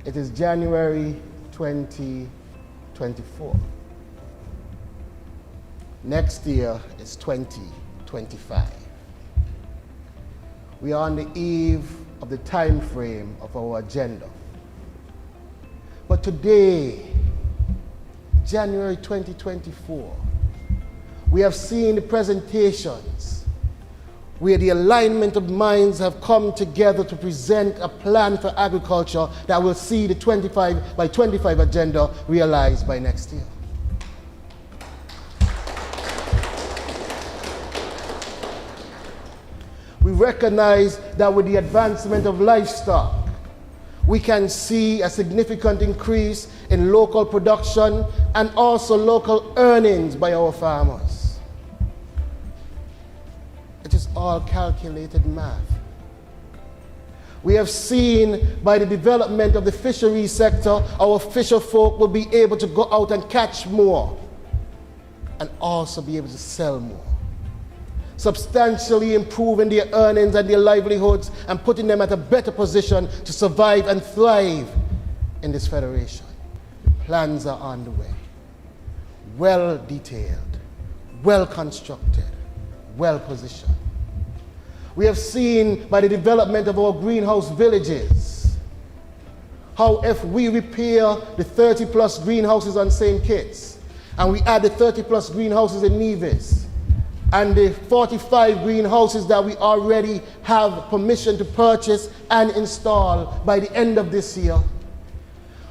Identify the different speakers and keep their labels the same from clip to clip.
Speaker 1: It is January 2024. Next year is 2025. We are on the eve of the time frame of our agenda. But today, January 2024, we have seen the presentations where the alignment of minds have come together to present a plan for agriculture that will see the 25 by 25 agenda realized by next year. We recognize that with the advancement of livestock, we can see a significant increase in local production and also local earnings by our farmers. It is all calculated math. We have seen by the development of the fishery sector, our fisher folk will be able to go out and catch more and also be able to sell more, substantially improving their earnings and their livelihoods and putting them at a better position to survive and thrive in this federation. The plans are on the way, well detailed, well constructed, well positioned. We have seen by the development of our greenhouse villages how if we repair the 30 plus greenhouses on St. Kitts and we add the 30 plus greenhouses in Nevis and the 45 greenhouses that we already have permission to purchase and install by the end of this year,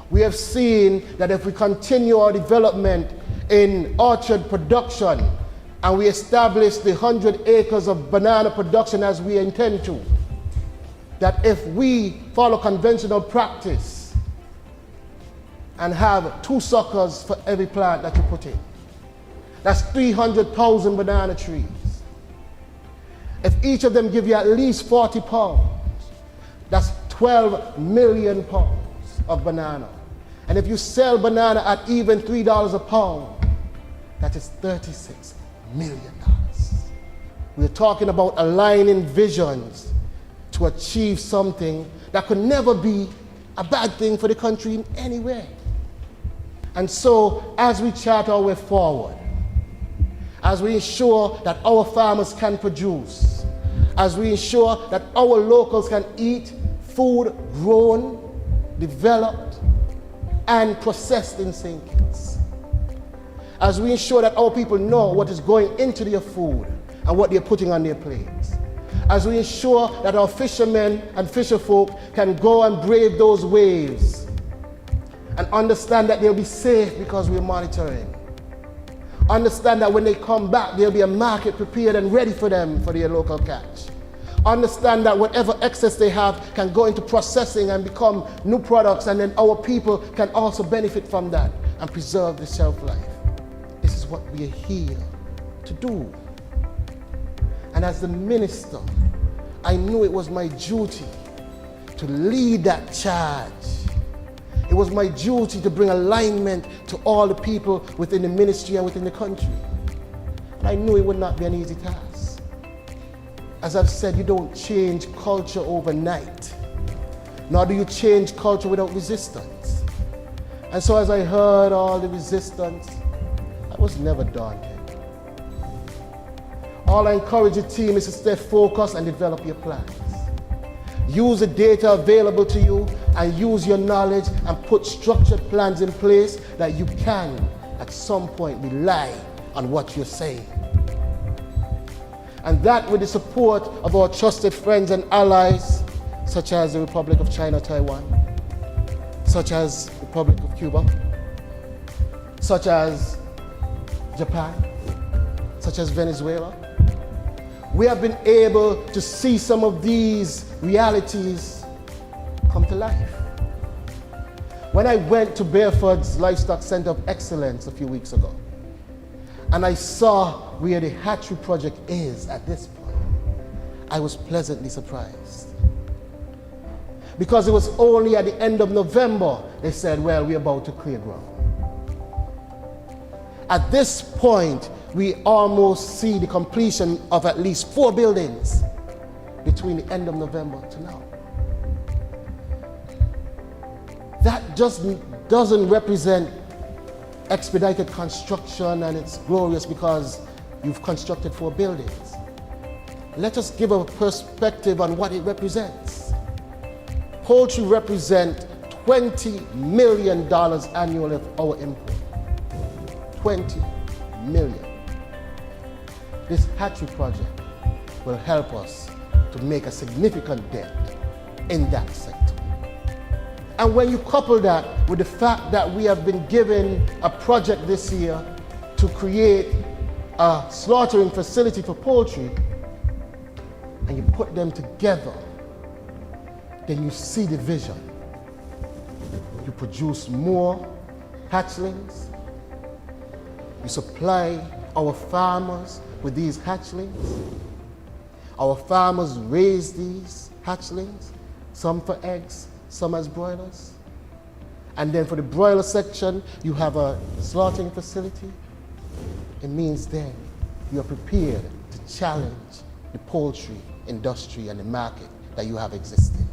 Speaker 1: we have seen that if we continue our development in orchard production and we establish the 100 acres of banana production as we intend to, that if we follow conventional practice and have 2 suckers for every plant that you put in, that's 300,000 banana trees. If each of them give you at least 40 pounds, that's 12 million pounds of banana. And if you sell banana at even $3 a pound, that is $36 million. We're talking about aligning visions to achieve something that could never be a bad thing for the country in any way. And so, as we chart our way forward, as we ensure that our farmers can produce, as we ensure that our locals can eat food grown, developed, and processed in St. Kitts, as we ensure that our people know what is going into their food and what they're putting on their plates, as we ensure that our fishermen and fisherfolk can go and brave those waves and understand that they'll be safe because we're monitoring, understand that when they come back there'll be a market prepared and ready for them for their local catch, understand that whatever excess they have can go into processing and become new products, and then our people can also benefit from that and preserve the shelf life. This is what we are here to do. And as the minister, I knew it was my duty to lead that charge. It was my duty to bring alignment to all the people within the ministry and within the country. And I knew it would not be an easy task. As I've said, you don't change culture overnight, nor do you change culture without resistance. And so as I heard all the resistance, I was never daunted. All I encourage the team is to stay focused and develop your plans. Use the data available to you and use your knowledge and put structured plans in place that you can at some point rely on what you're saying. And that with the support of our trusted friends and allies, such as the Republic of China, Taiwan, such as the Republic of Cuba, such as Japan, such as Venezuela, we have been able to see some of these realities come to life. When I went to Bareford's Livestock Center of Excellence a few weeks ago, and I saw where the hatchery project is at this point, I was pleasantly surprised. Because it was only at the end of November they said, well, we're about to clear ground. At this point, we almost see the completion of at least 4 buildings between the end of November to now. That just doesn't represent expedited construction and it's glorious because you've constructed 4 buildings. Let us give a perspective on what it represents. Poultry represents $20 million annually of our import. 20 million. This hatchery project will help us to make a significant dent in that sector. And when you couple that with the fact that we have been given a project this year to create a slaughtering facility for poultry, and you put them together, then you see the vision. You produce more hatchlings. You supply our farmers with these hatchlings. Our farmers raise these hatchlings, some for eggs, some as broilers. And then for the broiler section, you have a slaughtering facility. It means then you are prepared to challenge the poultry industry and the market that you have existing.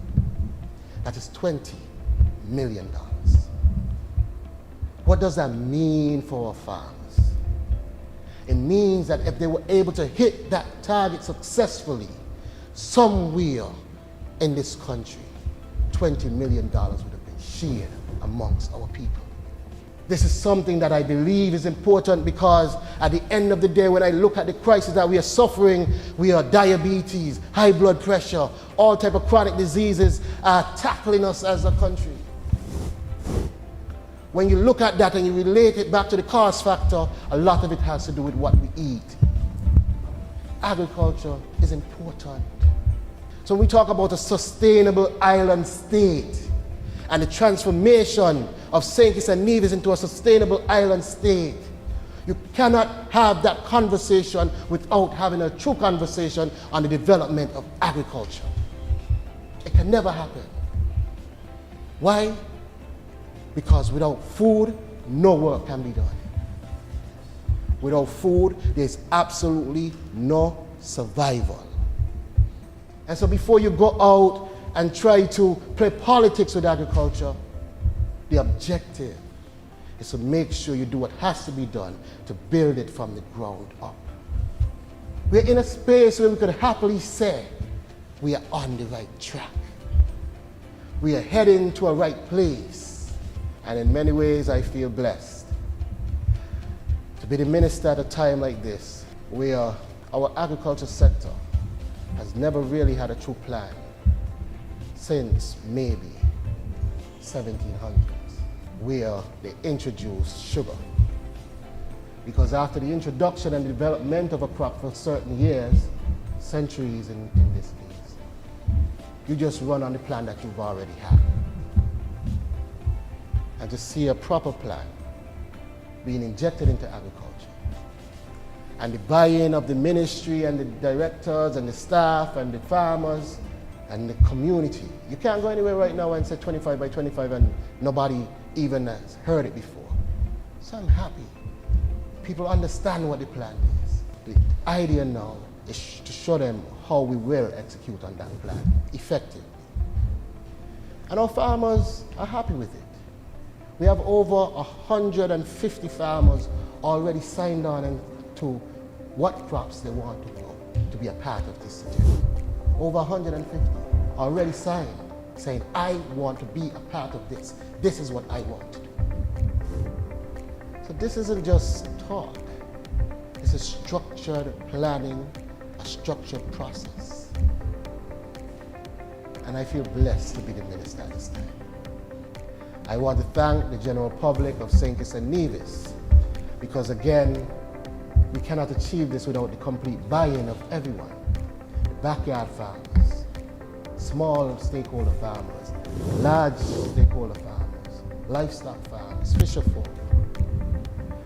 Speaker 1: That is $20 million. What does that mean for our farmers? It means that if they were able to hit that target successfully somewhere in this country, $20 million would have been shared amongst our people. This is something that I believe is important because at the end of the day, when I look at the crisis that we are suffering, we are diabetes, high blood pressure, all type of chronic diseases are tackling us as a country. When you look at that and you relate it back to the cost factor, a lot of it has to do with what we eat. Agriculture is important. So when we talk about a sustainable island state and the transformation of St. Kitts and Nevis into a sustainable island state, you cannot have that conversation without having a true conversation on the development of agriculture. It can never happen. Why? Because without food, no work can be done. Without food, there's absolutely no survival. And so before you go out and try to play politics with agriculture, the objective is to make sure you do what has to be done to build it from the ground up. We're in a space where we could happily say we are on the right track. We are heading to a right place. And in many ways, I feel blessed to be the minister at a time like this, where our agriculture sector has never really had a true plan since maybe 1700s, where they introduced sugar. Because after the introduction and development of a crop for certain years, centuries in this case, you just run on the plan that you've already had. And to see a proper plan being injected into agriculture, and the buy-in of the ministry and the directors and the staff and the farmers and the community. You can't go anywhere right now and say 25 by 25 and nobody even has heard it before. So I'm happy. People understand what the plan is. The idea now is to show them how we will execute on that plan effectively. And our farmers are happy with it. We have over 150 farmers already signed on to what crops they want to grow to be a part of this journey. Over 150 already signed, saying, I want to be a part of this. This is what I want to do. So this isn't just talk. It's a structured planning, a structured process. And I feel blessed to be the minister at this time. I want to thank the general public of St. Kitts and Nevis, because again, we cannot achieve this without the complete buy-in of everyone. The backyard farmers, small stakeholder farmers, large stakeholder farmers, livestock farmers, fisher folk,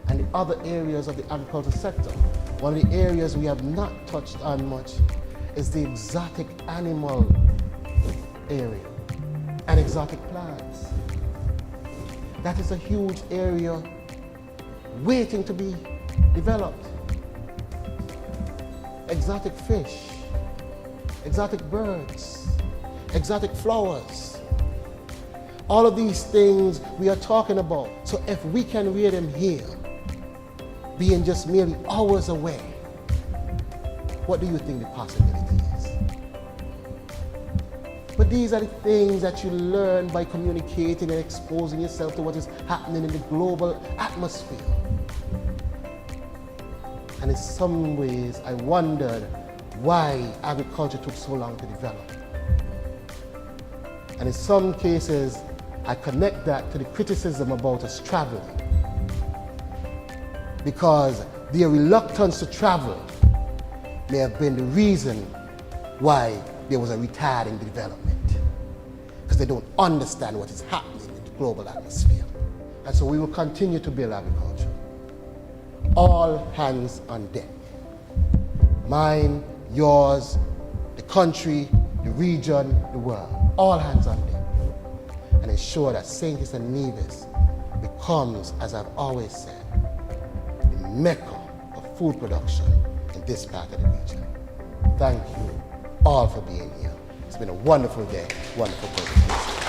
Speaker 1: and the other areas of the agricultural sector. One of the areas we have not touched on much is the exotic animal area and exotic plants. That is a huge area waiting to be developed. Exotic fish, exotic birds, exotic flowers. All of these things we are talking about. So if we can rear them here, being just merely hours away, what do you think the possibility is? But these are the things that you learn by communicating and exposing yourself to what is happening in the global atmosphere. And in some ways, I wondered why agriculture took so long to develop. And in some cases, I connect that to the criticism about us traveling. Because their reluctance to travel may have been the reason why there was a retard in the development. Because they don't understand what is happening in the global atmosphere. And so we will continue to build agriculture. All hands on deck. Mine, yours, the country, the region, the world. All hands on deck. And ensure that St. Kitts and Nevis becomes, as I've always said, the mecca of food production in this part of the region. Thank you all for being here. It's been a wonderful day, wonderful presentation.